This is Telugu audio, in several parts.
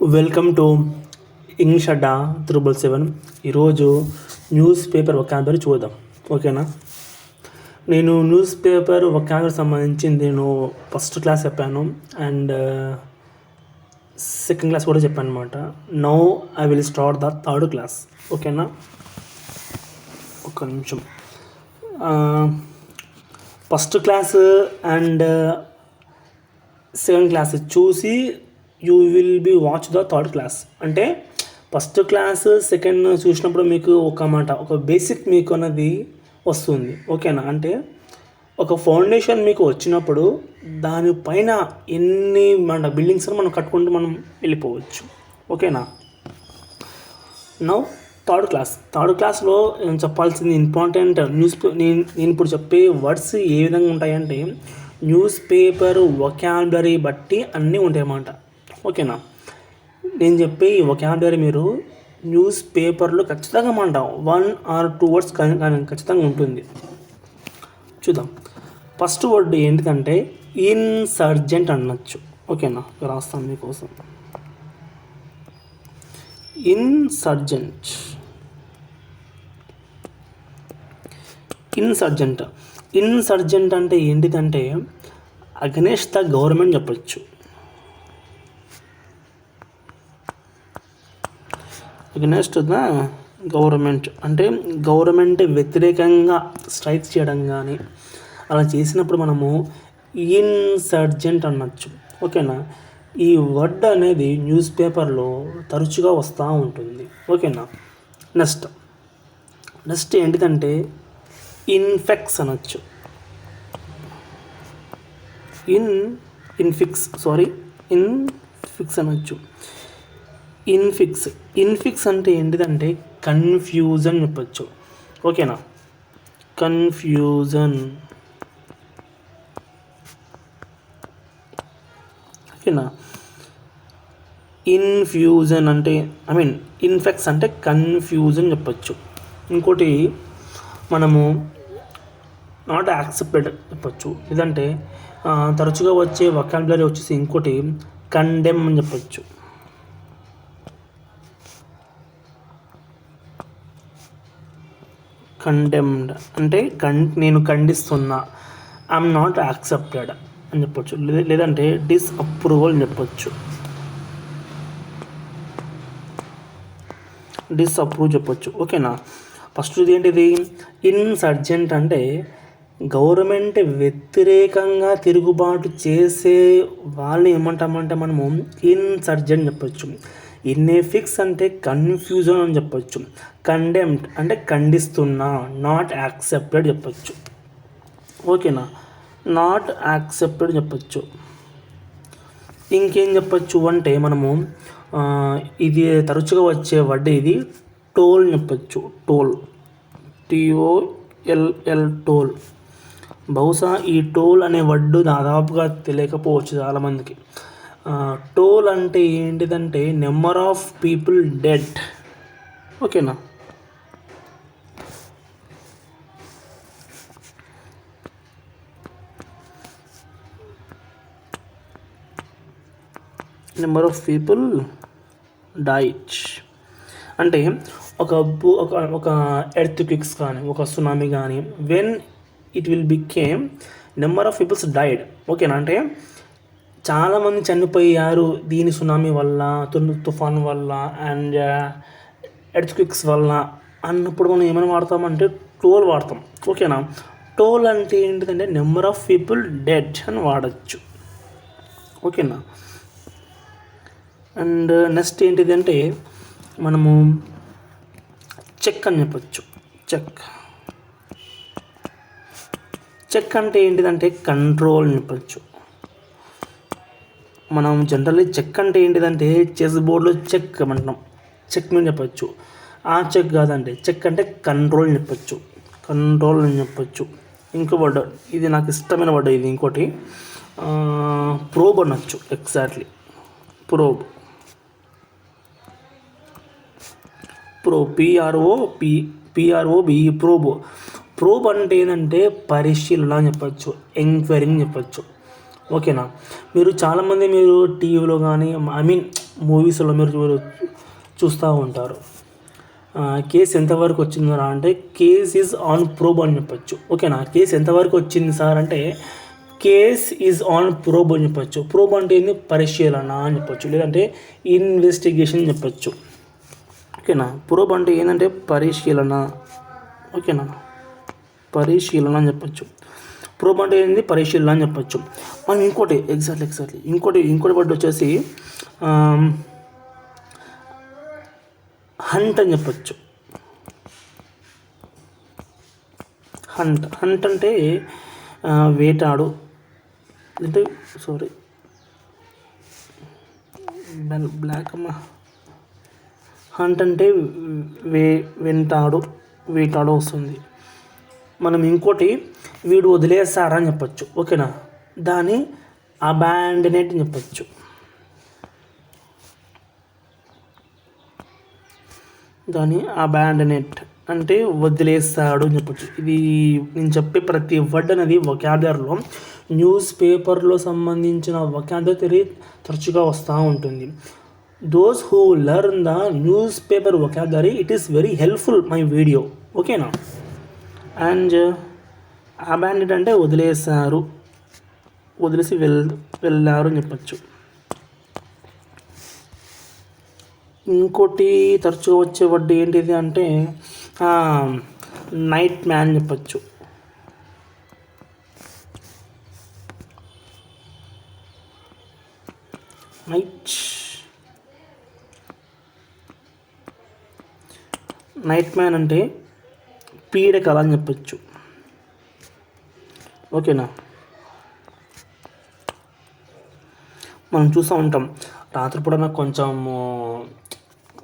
వెల్కమ్ టు ఇంగ్లీష్ అడ్డా 777. ఈరోజు న్యూస్ పేపర్ వొకాబులరీ చూద్దాం. ఓకేనా? నేను న్యూస్ పేపర్ వొకాబులరీ సంబంధించి నేను ఫస్ట్ క్లాస్ చెప్పాను అండ్ సెకండ్ క్లాస్ కూడా చెప్పాను అనమాట. Now I will start the third class. ఓకేనా? ఒక నిమిషం. First class and second class చూసి you will be watch the third class. అంటే ఫస్ట్ క్లాస్ సెకండ్ చూసినప్పుడు మీకు ఒక బేసిక్ మీకు అన్నది వస్తుంది. ఓకేనా? అంటే ఒక ఫౌండేషన్ మీకు వచ్చినప్పుడు దానిపైన ఎన్ని మన బిల్డింగ్స్ మనం కట్టుకుంటూ మనం వెళ్ళిపోవచ్చు. ఓకేనా? నౌ థర్డ్ క్లాస్లో నేను చెప్పాల్సింది ఇంపార్టెంట్ నేను ఇప్పుడు చెప్పే వర్డ్స్ ఏ విధంగా ఉంటాయంటే న్యూస్ పేపర్ వొకాబులరీ బట్టి అన్నీ ఉంటాయి అన్నమాట. ఓకేనా? నేను చెప్పే ఈ వొకాబులరీ మీరు న్యూస్ పేపర్లో ఖచ్చితంగా మాట 1 or 2 వర్డ్స్ ఖచ్చితంగా ఉంటుంది. చూద్దాం. ఫస్ట్ వర్డ్ ఏంటిదంటే ఇన్సర్జెంట్ అనొచ్చు. ఓకేనా? రాస్తాను మీకోసం. ఇన్సర్జెంట్ అంటే ఏంటిదంటే అగెనెస్ట్ ద గవర్నమెంట్ చెప్పచ్చు. అగెనెస్ట్ ద గవర్నమెంట్ అంటే గవర్నమెంట్ వ్యతిరేకంగా స్ట్రైక్ చేయడం కానీ అలా చేసినప్పుడు మనము ఇన్సర్జెంట్ అనొచ్చు. ఓకేనా? ఈ వర్డ్ అనేది న్యూస్ పేపర్లో తరచుగా వస్తూ ఉంటుంది. ఓకేనా? నెక్స్ట్ ఏంటిదంటే ఇన్ఫెక్స్ అనొచ్చు. ఇన్ఫిక్స్ అనొచ్చు. ఇన్ఫిక్స్ అంటే ఏంటిదంటే కన్ఫ్యూజన్ చెప్పచ్చు. ఓకేనా? కన్ఫ్యూజన్. ఓకేనా? ఇన్ఫ్యూజన్ అంటే ఇన్ఫెక్ట్స్ అంటే కన్ఫ్యూజన్ చెప్పచ్చు. ఇంకోటి మనము నాట్ యాక్సెప్టెడ్ చెప్పచ్చు. లేదంటే తరచుగా వచ్చే వొకాబులరీ వచ్చేసి ఇంకోటి కండెమ్ అని చెప్పచ్చు. కండెమ్డ్ అంటే నేను ఖండిస్తున్నా. ఐఎమ్ నాట్ యాక్సెప్టెడ్ అని చెప్పొచ్చు. లేదంటే డిస్అప్రూవల్ అని చెప్పొచ్చు. డిస్అప్రూవ్ చెప్పొచ్చు. ఓకేనా? ఫస్ట్ ఏంటిది ఇన్సర్జెంట్ అంటే గవర్నమెంట్ వ్యతిరేకంగా తిరుగుబాటు చేసే వాళ్ళని ఏమంటామంటే మనము ఇన్సర్జెంట్ చెప్పొచ్చు. ఇన్ఫిక్స్ అంటే కన్ఫ్యూజన్ అని చెప్పొచ్చు. కండెమ్డ్ అంటే ఖండిస్తున్నా. నాట్ యాక్సెప్టెడ్ చెప్పొచ్చు. ఓకేనా? నాట్ యాక్సెప్టెడ్ చెప్పొచ్చు. ఇంకేం చెప్పొచ్చు అంటే మనము ఇది తరచుగా వచ్చే వర్డ్ ఇది టోల్ చెప్పొచ్చు. TOLL toll. బహుశా ఈ టోల్ అనే వర్డ్ దాదాపుగా తెలియకపోవచ్చు చాలామందికి. టోల్ అంటే ఏంటిదంటే నెంబర్ ఆఫ్ పీపుల్ డెడ్. ఓకేనా? నెంబర్ ఆఫ్ పీపుల్ డైడ్ అంటే ఒక ఎర్త్ క్విక్స్ కానీ ఒక సునామీ కానీ when it will became number of peoples died. ఓకేనా? అంటే చాలామంది చనిపోయారు దీని సునామీ వల్ల, తుఫాన్ వల్ల అండ్ ఎర్త్ క్విక్స్ వల్ల అన్నప్పుడు మనం ఏమైనా వాడతామంటే టోల్ వాడతాం. ఓకేనా? టోల్ అంటే ఏంటిదంటే నెంబర్ ఆఫ్ పీపుల్ డెడ్ అని వాడచ్చు. ఓకేనా? అండ్ నెక్స్ట్ ఏంటిది అంటే మనము చెక్ అని చెప్పచ్చు. చెక్ అంటే ఏంటిదంటే కంట్రోల్ అని చెప్పచ్చు. మనం జనరల్లీ చెక్ అంటే ఏంటిదంటే చెస్ బోర్డులో చెక్ అంటున్నాం. చెక్ మీద చెప్పచ్చు. ఆ చెక్ కాదండి. చెక్ అంటే కంట్రోల్ అని చెప్పచ్చు. ఇంకో వర్డ్ ఇది నాకు ఇష్టమైన వర్డ్ ఇది. ఇంకోటి ప్రోబ్ అనొచ్చు. Exactly probe. PROBE ప్రోబ్ అంటే ఏంటంటే పరిశీలన అని చెప్పచ్చు. ఎంక్వైరీ అని చెప్పచ్చు. ఓకేనా? చాలామంది టీవీలో కానీ మూవీస్లో మీరు చూస్తూ ఉంటారు. కేసు ఎంతవరకు వచ్చిందా అంటే కేస్ ఈజ్ ఆన్ ప్రోబ్ అని చెప్పచ్చు. ఓకేనా, కేసు ఎంతవరకు వచ్చింది సార్ అంటే కేస్ ఈజ్ ఆన్ ప్రోబ్ అని చెప్పచ్చు. ప్రోబ్ అంటే ఏంది, పరిశీలన అని చెప్పచ్చు, లేదంటే ఇన్వెస్టిగేషన్ చెప్పచ్చు. ఓకేనా, ప్రోబ్ అంటే ఏంటంటే పరిశీలన. ఓకేనా, పరిశీలన అని చెప్పచ్చు. ప్రోబ్ అంటే ఏంది, పరిశీలన అని చెప్పచ్చు. మనం ఇంకోటి ఎగ్జాక్ట్లీ ఇంకోటి వర్డ్ వచ్చేసి హంట్ అని చెప్పచ్చు. హంట్ అంటే వేటాడు, అంటే బ్లాక్ అమ్మ. హంట్ అంటే వేటాడు వస్తుంది. మనం ఇంకోటి వీడు వదిలేస్తారని చెప్పచ్చు. ఓకేనా, దాన్ని అబాండనేట్ అని చెప్పచ్చు. దాన్ని అబాండనేట్ అంటే వదిలేస్తాడు అని చెప్పచ్చు. ఇది నేను చెప్పే ప్రతి వర్డ్ అనేది వొకాబులరీలో న్యూస్ పేపర్లో సంబంధించిన వొకాబులరీ తరచుగా వస్తూ ఉంటుంది. Those who learn the news paper vocabulary, it is very helpful my video. ఓకేనా, అండ్ అబాండెడ్ అంటే వదిలేసి వెళ్ళారు అని చెప్పచ్చు. ఇంకోటి తరచుగా వచ్చే వర్డ్ ఏంటిది అంటే నైట్ మ్యాన్ చెప్పచ్చు. నైట్ మ్యాన్ అంటే పీడకల అని చెప్పచ్చు. ఓకేనా, మనం చూస్తూ ఉంటాం రాత్రిపూట నాకు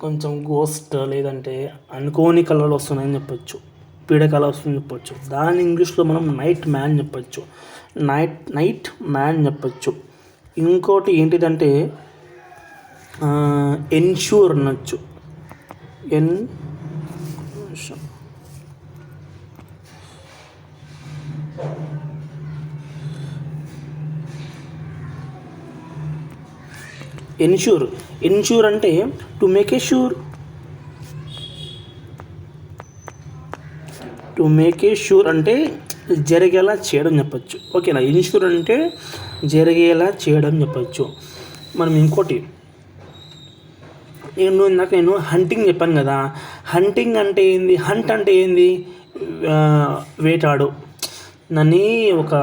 కొంచెం గోస్ట్ లేదంటే అనుకోని కళలు వస్తున్నాయని చెప్పచ్చు, పీడకల వస్తుందని చెప్పచ్చు. దాని ఇంగ్లీష్లో మనం నైట్ మ్యాన్ చెప్పచ్చు, నైట్ మ్యాన్ చెప్పచ్చు. ఇంకోటి ఏంటిదంటే ఎన్ష్యూర్ అనొచ్చు. ఎన్ష్యూర్ అంటే టు మేక్ ఏ షూర్ అంటే జరిగేలా చేయడం చెప్పచ్చు. ఓకేనా, ఎన్ష్యూర్ అంటే జరిగేలా చేయడం చెప్పచ్చు. మనం ఇంకోటి నేను హంటింగ్ చెప్పాను కదా, హంటింగ్ అంటే ఏంది, హంట్ అంటే ఏంది, వేటాడు. నన్ను ఒక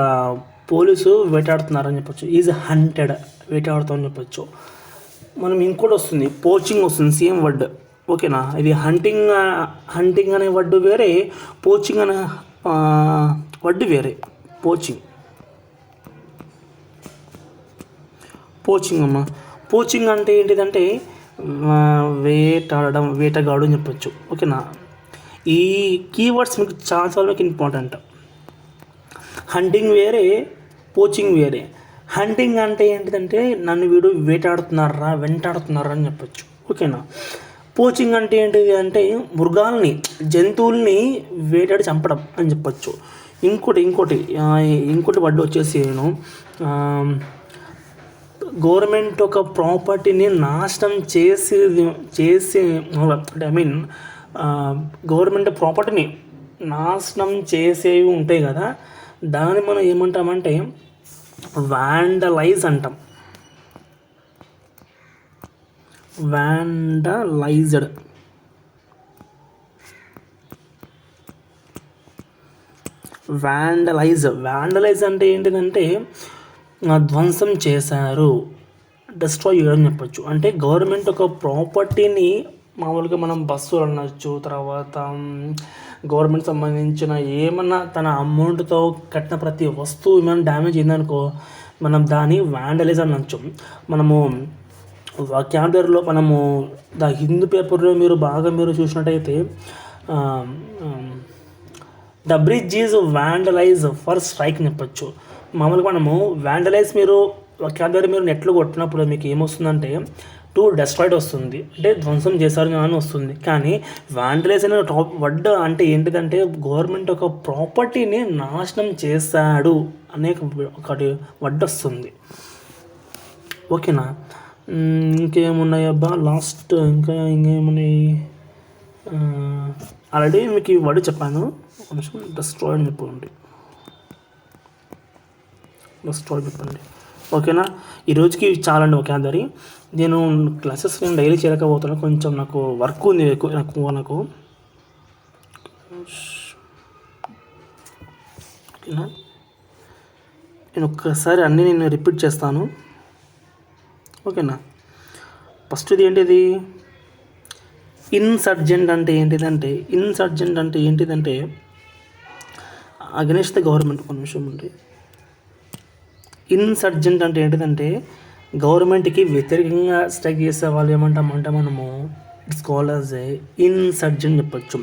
పోలీసు వేటాడుతున్నారని చెప్పచ్చు, ఈజ్ హంటెడ్, వేటాడుతామని చెప్పచ్చు. మనం ఇంకోటి వస్తుంది, పోచింగ్ వస్తుంది, సేమ్ వర్డ్. ఓకేనా, ఇది హంటింగ్ అనే వర్డ్ వేరే, పోచింగ్ అనే వర్డ్ వేరే. పోచింగ్ అంటే ఏంటిదంటే వేటగాడు అని చెప్పచ్చు. ఓకేనా, ఈ కీవర్డ్స్ మీకు చాలా ఇంపార్టెంట్. హంటింగ్ వేరే, పోచింగ్ వేరే. హంటింగ్ అంటే ఏంటిదంటే నన్ను వీడు వెంటాడుతున్నారా అని చెప్పచ్చు. ఓకేనా, పోచింగ్ అంటే ఏంటిది అంటే మృగాల్ని, జంతువుల్ని వేటాడి చంపడం అని చెప్పచ్చు. ఇంకోటి వర్డ్ వచ్చేసి గవర్నమెంట్ ఒక ప్రాపర్టీని నాశనం చేసి గవర్నమెంట్ ప్రాపర్టీని నాశనం చేసేవి ఉంటాయి కదా, దాన్ని మనం ఏమంటామంటే వాండలైజ్ అంటాం. వాండలైజ్ అంటే ఏంటిదంటే ధ్వంసం చేశారు, డిస్ట్రాయ్ చేయడం చెప్పచ్చు. అంటే గవర్నమెంట్ ఒక ప్రాపర్టీని, మామూలుగా మనం బస్సులు అనొచ్చు, తర్వాత గవర్నమెంట్ సంబంధించిన ఏమన్నా తన అమౌంట్తో కట్టిన ప్రతి వస్తువు ఏమైనా డ్యామేజ్ అయిందనుకో, మనం దాన్ని వాండలిజం అనొచ్చు. మనము వొకాబులరీలో ద హిందూ పేపర్లో మీరు చూసినట్టయితే the bridge is vandalise for strike చెప్పచ్చు. మామూలుగా మనము వాండలైజ్ వొకాబులరీ నెట్లో కొట్టినప్పుడు మీకు ఏమొస్తుందంటే టు డెస్ట్రాయిడ్ వస్తుంది, అంటే ధ్వంసం చేశారు అని వస్తుంది. కానీ వాండలైజ్ అనే వర్డ్ అంటే ఏంటిదంటే గవర్నమెంట్ ఒక ప్రాపర్టీని నాశనం చేశాడు అనే ఒకటి వర్డ్ వస్తుంది. ఓకేనా, ఇంకేమున్నాయి అబ్బా లాస్ట్ ఇంకా ఇంకేమున్నాయి? ఆల్రెడీ మీకు ఈ వర్డ్ చెప్పాను, కొంచెం డెస్ట్రాయ్ అని చెప్పండి, డెస్ట్రాయ్ చెప్పండి. ఓకేనా, ఈరోజుకి చాలండి ఒకేదారి. నేను క్లాసెస్ నేను డైలీ చేయలేకపోతున్నాను, కొంచెం నాకు వర్క్ ఉంది నాకు. ఓకేనా, నేను ఒక్కసారి అన్నీ నేను రిపీట్ చేస్తాను. ఓకేనా, ఫస్ట్ది ఏంటిది? ఇన్సర్జెంట్ అంటే ఏంటిదంటే అగెన్స్ట్ ద గవర్నమెంట్. ఒక నిమిషం ఉండి. ఇన్సర్జెంట్ అంటే ఏంటిదంటే గవర్నమెంట్కి వ్యతిరేకంగా స్ట్రైక్ చేసే వాళ్ళు ఏమంటామంటే మనము it's called as a insurgent చెప్పచ్చు.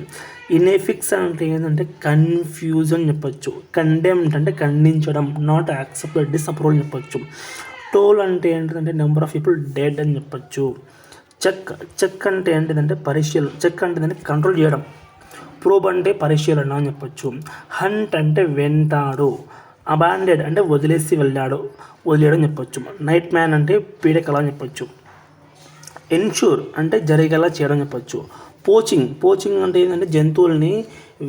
ఇన్ఎఫిక్స్ అంటే ఏంటంటే కన్ఫ్యూజన్ చెప్పచ్చు. కండెమ్డ్ అంటే ఖండించడం, నాట్ యాక్సెప్ట్ డిసప్రూవల్ చెప్పచ్చు. టోల్ అంటే ఏంటిదంటే నెంబర్ ఆఫ్ పీపుల్ డెడ్ అని చెప్పచ్చు. చెక్ అంటే ఏంటిదంటే పరిశీలన, చెక్ అంటే కంట్రోల్ చేయడం. ప్రోబ్ అంటే పరిశీలన అని చెప్పచ్చు. హంట్ అంటే వెంటాడు. అబాండెడ్ అంటే వదిలేయడం చెప్పచ్చు. నైట్ మ్యాన్ అంటే పీడకల అని చెప్పచ్చు. ఎన్ష్యూర్ అంటే జరిగేలా చేయడం చెప్పచ్చు. పోచింగ్ అంటే ఏంటంటే జంతువుల్ని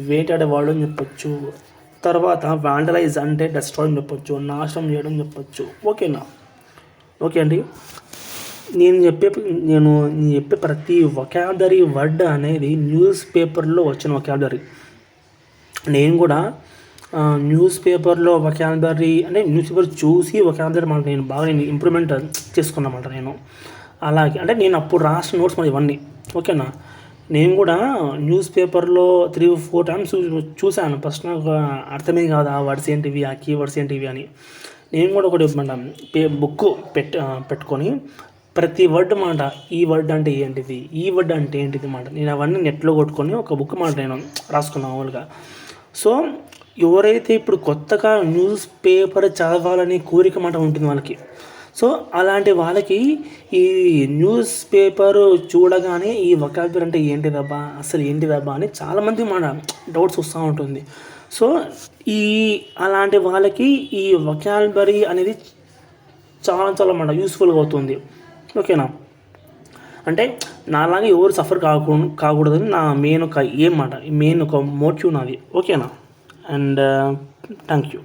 వేటాడేవాడు అని చెప్పచ్చు. తర్వాత వాండలైజ్ అంటే డెస్ట్రాయ్ అని చెప్పచ్చు, నాశనం చేయడం చెప్పచ్చు. ఓకేనా, ఓకే అండి. నేను చెప్పే ప్రతి వొకాబులరీ వర్డ్ అనేది న్యూస్ పేపర్లో వచ్చిన వొకాబులరీ. నేను కూడా న్యూస్ పేపర్లో వొకాబులరీ అంటే న్యూస్ పేపర్ చూసి వొకాబులరీ మాట నేను బాగా ఇంప్రూవ్మెంట్ చేసుకున్నమాట నేను. అలాగే అంటే నేను అప్పుడు రాసిన నోట్స్ మరి ఇవన్నీ. ఓకేనా, నేను కూడా న్యూస్ పేపర్లో 3-4 టైమ్స్ చూశాను. ఫస్ట్ నాకు అర్థమే కాదు ఆ వర్డ్స్ ఏంటివి, ఆ కీవర్డ్స్ ఏంటివి అని. నేను కూడా ఒకటి బుక్ పెట్టుకొని ప్రతి వర్డ్ మాట, ఈ వర్డ్ అంటే ఏంటిది, ఈ వర్డ్ అంటే ఏంటిది మాట, నేను అవన్నీ నెట్లో కొట్టుకొని ఒక బుక్ మాట నేను రాసుకున్నాను మామూలుగా. సో ఎవరైతే ఇప్పుడు కొత్తగా న్యూస్ పేపర్ చదవాలని కోరిక మాట ఉంటుంది వాళ్ళకి, సో అలాంటి వాళ్ళకి ఈ న్యూస్ పేపర్ చూడగానే ఈ వొకాబులరీ అంటే ఏంటిదబ్బా, అసలు ఏంటిదబ్బా అని చాలామంది మన డౌట్స్ వస్తూ ఉంటుంది. సో అలాంటి వాళ్ళకి ఈ వొకాబులరీ అనేది చాలా మన యూస్ఫుల్గా అవుతుంది. ఓకేనా, అంటే నాలాగే ఎవరు సఫర్ కాకూడదని నా మెయిన్ ఒక ఏం మాట, మెయిన్ ఒక మోటివ్ నాది. ఓకేనా, అండ్ థ్యాంక్ యూ.